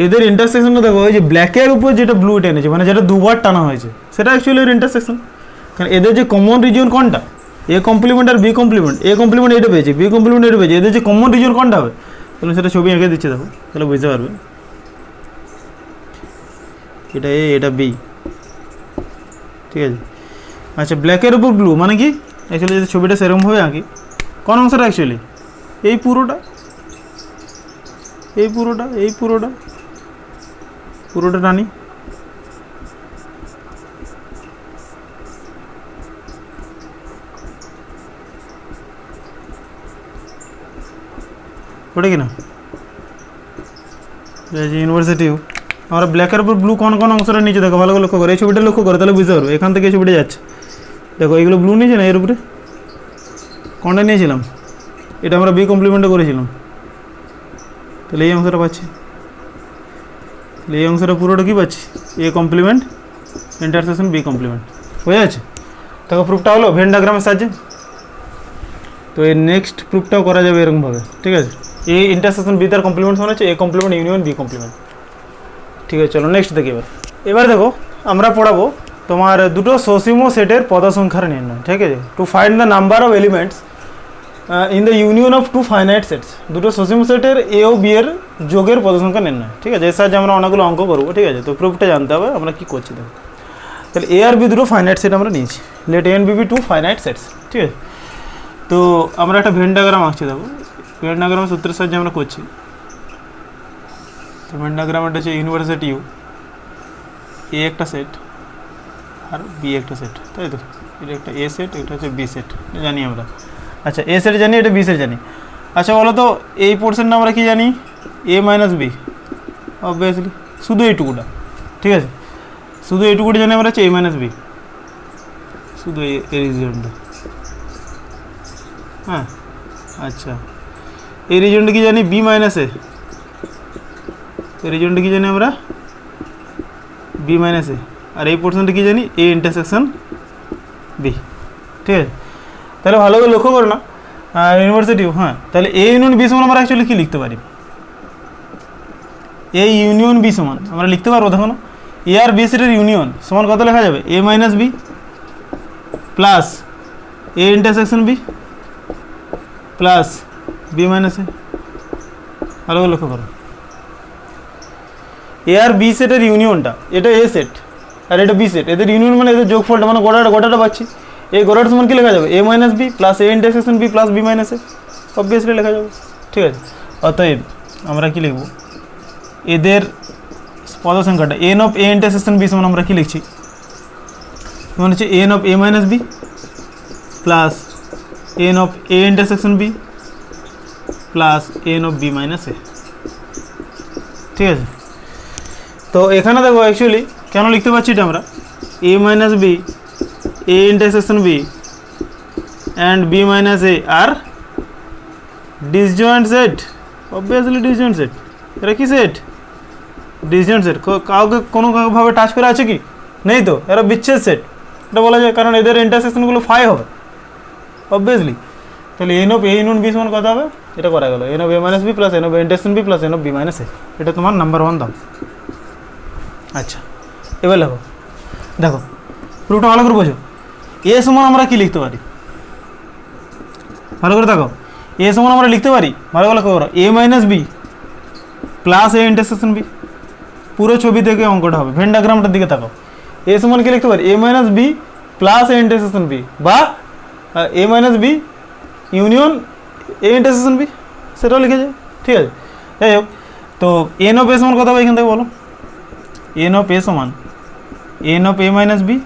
এদের ইন্টারসেকশনটা দেখো, ওই যে ব্ল্যাকের উপর যেটা ব্লু টেনেছে, মানে যেটা দুবার টানা হয়েছে, সেটা অ্যাকচুয়ালি এর ইন্টারসেকশন। কারণ এদের যে কমন রিজিয়ন কোনটা? এ কমপ্লিমেন্ট আর বি কমপ্লিমেন্ট। এ কমপ্লিমেন্ট এটা পেয়েছে, বি কমপ্লিমেন্ট এটা পেয়েছে, এদের যে কমন রিজিয়ন কোনটা হবে? তাহলে সেটা ছবি এঁকে দিচ্ছে, দেখো তাহলে বুঝতে পারবে। এটা এ, এটা বি, ঠিক আছে। আচ্ছা ব্ল্যাকের উপর ব্লু মানে কি? অ্যাকচুয়ালি যদি ছবিটা সেরকমভাবে আঁকি, কোন অংশটা অ্যাকচুয়ালি? এই পুরোটা, এই পুরোটা, এই পুরোটা, পুরোটা টানি, ওটা কি না ইউনিভার্সিটি। আমরা ব্ল্যাকের উপর ব্লু কোন কোন অংশটা নিচে দেখো, ভালো করে লক্ষ্য করো, এই ছবিটা লক্ষ্য করো, তাহলে বুঝতে পারবো। এখান থেকে এই ছবিটা যাচ্ছে, দেখো এইগুলো ব্লু নিয়েছে না এর উপরে, কোনটা নিয়েছিলাম? এটা আমরা বি কমপ্লিমেন্টে করেছিলাম, তাহলে এই অংশটা পাচ্ছি, তাহলে এই অংশটা পুরোটা কী পাচ্ছি? A complement intersection B complement, হয়ে যাচ্ছে। দেখো প্রুফটা হলো ভেন ডায়াগ্রামের সাহায্যে। তো এই নেক্সট প্রুফটাও করা যাবে এরকমভাবে, ঠিক আছে। এ ইন্টারসেকশন বি তার কমপ্লিমেন্ট মানে হচ্ছে A complement union B complement, ঠিক আছে। চলো নেক্সট দেখি। এবার দেখো আমরা পড়াবো তোমার দুটো সসীম সেটের পদ সংখ্যার নির্ণয়, ঠিক আছে। To find the number of elements in the union of two finite sets. দুটো সসীম সেটের এ ও বি এর যোগের পদ সংখ্যা নির্ণয়, ঠিক আছে। এর সাহায্যে আমরা অনেকগুলো অঙ্ক করবো, ঠিক আছে। তো প্রুফটা জানতে হবে আমরা কী করছি। দেখো তাহলে এ আর বি দুটো ফাইনাইট সেট আমরা নিয়েছি, let A and B be two finite sets, ঠিক আছে। তো আমরা একটা ভেন ডায়াগ্রাম আঁকছি, দেখো ভেন ডায়াগ্রামের সূত্রের সাহায্যে আমরা করছি। তো ভেন ডায়াগ্রাম এটা হচ্ছে ইউনিভার্সাল ইউ, এ একটা সেট আর বি একটা সেট, তাই তো। এটা একটা এ সেট, এটা হচ্ছে বি সেট, জানি আমরা। আচ্ছা এ সেট জানি, এটা বি সেট জানি। আচ্ছা বলো তো এই পোর্শনটা আমরা কি জানি? এ মাইনাস বি, অবভিয়াসলি শুধু এইটুকুটা, ঠিক আছে। শুধু এইটুকুটা জানি আমরা, হচ্ছে এ মাইনাস বি, শুধু এই রিজিয়নটা, হ্যাঁ। আচ্ছা এই রিজিয়নটা কি জানি? বি মাইনাস এ, এই রিজিয়নটা কি জানি আমরা? B minus A. আর এই পোর্শনটা কি জানি? এ ইন্টারসেকশন বি, ঠিক আছে। তাহলে ভালো করে লক্ষ্য করো না ইউনিভার্সিটি, হ্যাঁ। তাহলে এ ইউনিয়ন বি সমান আমরা অ্যাকচুয়ালি কী লিখতে পারি? এ ইউনিয়ন বি সমান আমরা লিখতে পারবো, দেখো না, এ আর বি সেটের ইউনিয়ন সমান কত লেখা যাবে? A minus B plus A intersection B plus B minus A. ভালো করে লক্ষ্য করো, এ আর বি সেটের ইউনিয়নটা, এটা এ সেট আর এটা বি সেট, এদের ইউনিয়ন মানে এদের যোগফলটা, মানে গোটাটা পাচ্ছি। এই গোটাটা সমান কী লেখা যাবে? A minus B plus A intersection B plus B minus A, obviously লেখা যাবে, ঠিক আছে। অতএব আমরা কী লিখব? এদের পদ সংখ্যাটা N of A intersection B সমান আমরা কী লিখছি? মানে হচ্ছে N of A minus B plus N of A intersection B plus N of B minus A, ঠিক আছে। তো এখানে দেখো অ্যাকচুয়ালি কেন লিখতে পারছি এটা আমরা? A minus B, A intersection B and B minus A are disjoint set, obviously disjoint set, এরা কি সেট? Disjoint set. কাউকে কোনোভাবে টাচ করে আছে কি? নেই তো, এরা বিচ্ছেদ সেট এটা বলা যায়, কারণ এদের ইন্টারসেকশনগুলো ফাই হবে অবভিয়াসলি। তাহলে N of A union B সমান কত হবে? এটা করা গেল N of A minus B plus N of A intersection B plus N of B minus A. এটা তোমার নাম্বার 1 দাও। আচ্ছা, এবার লেখো, দেখো প্রুফটা ভালো করে বোঝো। এ সমান আমরা কি লিখতে পারি? ভালো করে দেখো, এ সমান আমরা লিখতে পারি, ভালো করে লক্ষ্য করো, A minus B plus A intersection B. পুরো ছবি থেকে অঙ্কটা হবে, ভেন ডায়াগ্রামটার দিকে তাকাও। এ সমান কি লিখতে পারি? A minus B plus A intersection B, বা A minus B union A intersection B, সেটাও লিখে যায়। ঠিক আছে, যাই হোক, তো এন অফ এ সমান কত হবে এখান থেকে বলো? এন অফ এ সমান n of A minus B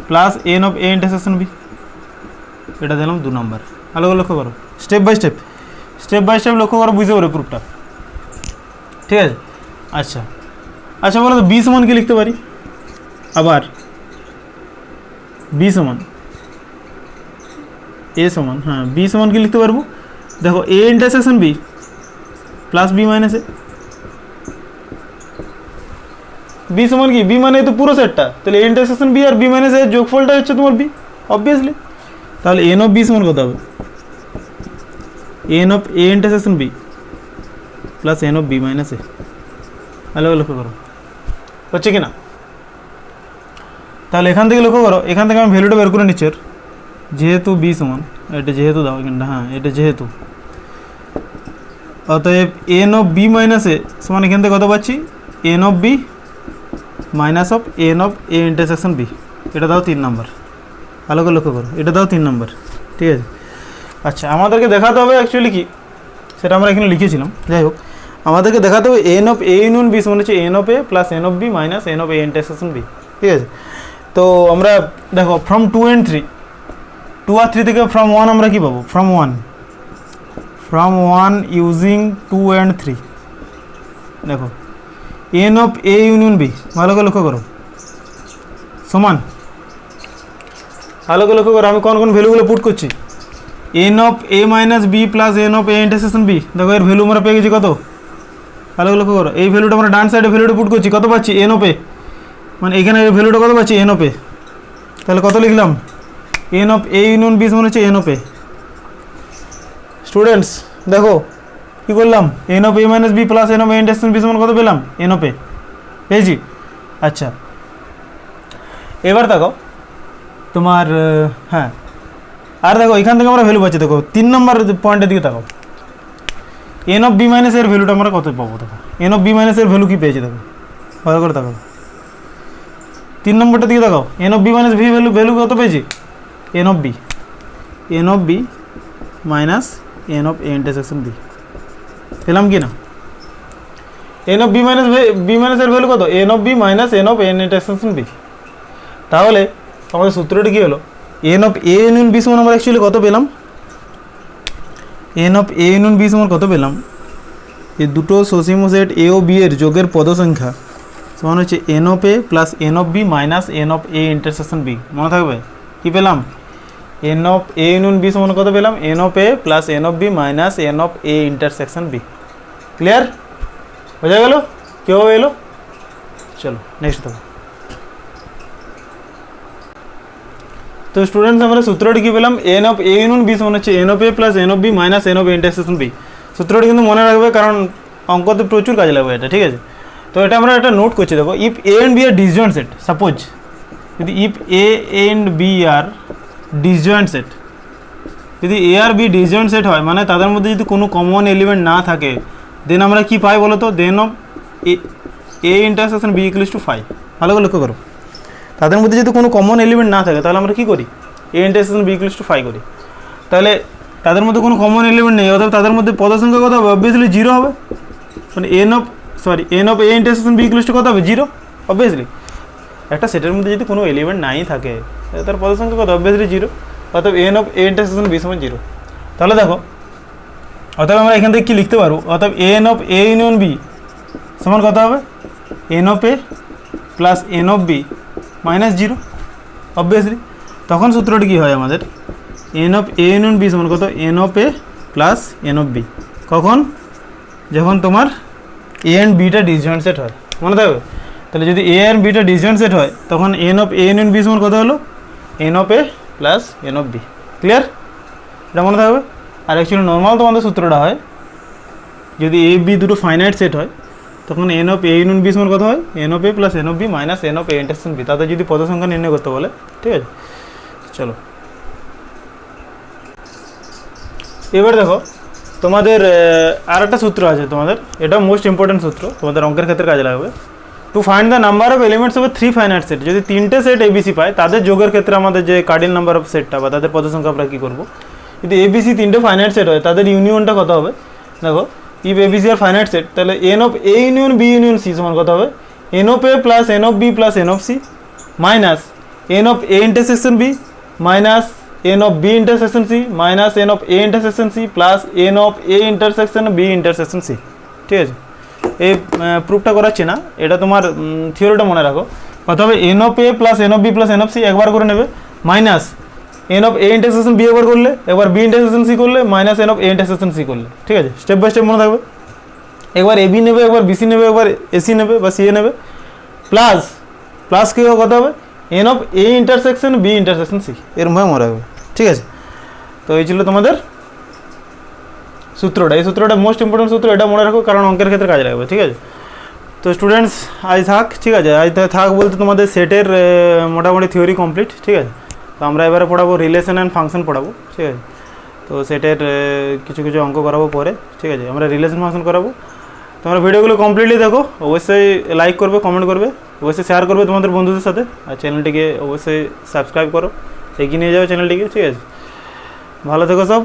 plus N of A intersection B. এটা দিলাম 2 নম্বর। ভালো করে লক্ষ্য করো, স্টেপ বাই স্টেপ লক্ষ্য করো, বুঝতে পারো প্রুফটা। ঠিক আছে, আচ্ছা আচ্ছা বলো তো বি সমান কি লিখতে পারি? আবার বি সমান এ সমান, হ্যাঁ বি সমান কি লিখতে পারবো? দেখো A intersection B plus B minus A. B সমান কি? বি মানে তো পুরো সেটটা, তাহলে এ ইন্টারসেকশন বি আর বি মাইনাস এর যোগফলটা হচ্ছে তোমার বি অবভিয়াসলি। তাহলে এন অফ বি সমান কত হবে? N of A intersection B plus N of B minus A. ভালো লক্ষ্য করো, হচ্ছে কি না? তাহলে এখান থেকে লক্ষ্য করো, এখান থেকে আমি ভ্যালুটা বের করে নিচ্ছি, যেহেতু বি সমান, এটা যেহেতু দাও এখানটা, হ্যাঁ এটা যেহেতু, অতএব n of B minus A সমান এখান থেকে কত পাচ্ছি? N of B minus of n of A intersection B. এটা দাও 3 নম্বর। ভালো করে লক্ষ্য করো, এটা দাও 3 নম্বর। ঠিক আছে, আচ্ছা আমাদেরকে দেখাতে হবে অ্যাকচুয়ালি কি, সেটা আমরা এখানে লিখেছিলাম। যাই হোক, আমাদেরকে দেখাতে হবে N of A union B সমান হচ্ছে N of A plus N of B minus n of A intersection B. ঠিক আছে, তো আমরা দেখো ফ্রম 2 and 3, 2 আর 3 থেকে ফ্রম 1 আমরা কি পাবো? From 1 using 2 and 3। দেখো n of A union B, ভালো করে লক্ষ্য করো, সমান, ভালো করে লক্ষ্য করো আমি কোন কোন ভ্যালুগুলো পুট করছি। N of A minus B plus N of A intersection B, দেখো এর ভ্যালু আমরা পেয়ে গেছি কত? ভালো করে লক্ষ্য করো, এই ভ্যালুটা আমরা ডান সাইডে ভ্যালুটা পুট করছি, কত পাচ্ছি? এন অফ এ, মানে এখানে এই ভ্যালুটা কত পাচ্ছি? N of A. তাহলে কত লিখলাম? N of A union B সমান হচ্ছে এন অফ এ। স্টুডেন্টস দেখো কী করলাম, n of A minus B plus N of A intersection B সমান কত পেলাম? এন অফ এ পেয়েছি। আচ্ছা এবার দেখো তোমার, হ্যাঁ আর দেখো এখান থেকে আমরা ভ্যালু পাচ্ছি, দেখো 3 নম্বর পয়েন্টের দিকে দেখো, এন অফ বি মাইনাস এর ভ্যালুটা আমরা কত পাবো? দেখো এন অফ বি মাইনাস এর ভ্যালু কী পেয়েছি, দেখো ভালো করে দেখো 3 নম্বরটা দিকে দেখাও, n of B minus V value কত পেয়েছি? N of B minus n of A intersection B পেলাম কি না? এন অফ বি মাইনাস এর ভ্যালু কত? N of B minus n of n intersection B. তাহলে আমাদের সূত্রটি কী হলো? N of A union B সমান আমরা অ্যাকচুয়ালি কত পেলাম? N of A union B সমান কত পেলাম? এই দুটো সসীম সেট এ ও বি এর যোগের পদ সংখ্যা সমান হচ্ছে N of A plus N of B minus n of A intersection B. মনে থাকবে কী পেলাম? N of A union B সমান কত পেলাম? N of A plus N of B minus n of A intersection B. Clear? বোঝা গেল কীভাবে এলো? চলো নেক্সট দেখো। তো স্টুডেন্টস আমরা সূত্রটি কী পেলাম? N of A union B সমান হচ্ছে N of A plus N of B minus n of A intersection B. সূত্রটি কিন্তু মনে রাখবে, কারণ অঙ্কতে প্রচুর কাজে লাগবে এটা। ঠিক আছে, তো এটা আমরা একটা নোট করছি, দেখো if A and B are disjoint set, suppose যদি if A and B are disjoint set, যদি এ আর বি ডিসজয়েন্ট সেট হয়, মানে তাদের মধ্যে যদি কোনো কমন এলিমেন্ট না থাকে, দেন আমরা কি পাই বলো তো? Then of A intersection B equals to 5। ভালো করে লক্ষ্য করো, তাদের মধ্যে যদি কোনো কমন এলিমেন্ট না থাকে তাহলে আমরা কী করি? A intersection B equals to 5 করি। তাহলে তাদের মধ্যে কোনো কমন এলিমেন্ট নেই, অর্থাৎ তাদের মধ্যে পদ সংখ্যা কত হবে? অবভিয়াসলি 0 হবে, মানে n of A intersection B equals to কত হবে? 0 অবভিয়াসলি। একটা সেটের মধ্যে যদি কোনো এলিমেন্ট নাই থাকে তার পদ সংখ্যা কত? অবভিয়াসলি 0, অর্থাৎ n of A intersection B সমান 0। তাহলে দেখো, অর্থাৎ আমরা এখান থেকে কী লিখতে পারবো? অর্থাৎ n of A union B সমান কত হবে? N of A plus N of B minus 0 obviously. তখন সূত্রটি কী হয় আমাদের? N of A union B সমান কত? N of A plus N of B. কখন? যখন তোমার এ অ্যান্ড বিটা ডিসজয়েন্ট সেট হয়, মনে থাকবে। তাহলে যদি এ অ্যান্ড বিটা ডিসজয়েন্ট সেট হয় তখন n of A union B সমান কত হলো, n of A plus N of B. Clear? এটা মনে থাকবে। আর অ্যাকচুয়ালি নর্মাল তোমাদের সূত্রটা হয় যদি এ বি দুটো ফাইনাইট সেট হয় তখন n of A union B সমান কত হয়, n of A plus N of B minus n of A intersection B, তাদের যদি পদ সংখ্যা নির্ণয় করতে বলে। ঠিক আছে, চলো এবার দেখো তোমাদের আর একটা সূত্র আছে তোমাদের, এটা মোস্ট ইম্পর্টেন্ট সূত্র, তোমাদের অঙ্কের ক্ষেত্রে কাজে লাগবে। Two find the number of elements of A 3 finite set, যদি 3টে সেট এবিসি পায় তাদের যোগের ক্ষেত্রে আমাদের যে কার্ডিনাল নাম্বার অফ সেটটা বা তাদের পদ সংখ্যা আমরা কী করবো, যদি এবিসি 3টে ফাইনাইট সেট হয় তাদের ইউনিয়নটা কত হবে। দেখো if ABC are finite set, তাহলে N of A union B union C সমান কত হবে, N of A plus N of B plus N of C minus n of A intersection B minus n of B intersection C minus n of A intersection C plus N of A intersection B intersection C. ঠিক আছে, এই প্রুফটা করাচ্ছি না, এটা তোমার থিওরিটা মনে রাখো। কত হবে, N of A plus N of B plus N of C একবার করে নেবে minus n of A intersection B একবার করলে, একবার বি ইন্টারসেকশন সি করলে minus n of A intersection C করলে। ঠিক আছে, স্টেপ বাই স্টেপ মনে থাকবে। একবার এ বি নেবে, একবার বিসি নেবে, একবার এসি নেবে বা সি এ নেবে, প্লাস প্লাস কী হবে, কত হবে, N of A intersection B intersection C, এরমভাবে মনে রাখবে। ঠিক আছে, তো এই ছিল তোমাদের সূত্রটা। এই সূত্রটা মোস্ট ইম্পর্টেন্ট সূত্র, এটা মনে রাখো কারণ অঙ্কের ক্ষেত্রে কাজে লাগবে। ঠিক আছে, তো স্টুডেন্টস আজ থাক। ঠিক আছে, আজ থাক বলতে তোমাদের সেটের মোটামুটি থিওরি কমপ্লিট। ঠিক আছে, তো আমরা এবারে পড়াবো রিলেশন অ্যান্ড ফাংশন পড়াবো। ঠিক আছে, তো সেটের কিছু কিছু অঙ্ক করাবো পরে। ঠিক আছে, আমরা রিলেশন ফাংশন করাবো। তোমরা ভিডিওগুলো কমপ্লিটলি দেখো, অবশ্যই লাইক করবে, কমেন্ট করবে, অবশ্যই শেয়ার করবে তোমাদের বন্ধুদের সাথে, আর চ্যানেলটিকে অবশ্যই সাবস্ক্রাইব করো, এগিয়ে নিয়ে যাও চ্যানেলটিকে। ঠিক আছে, ভালো থেকো সব।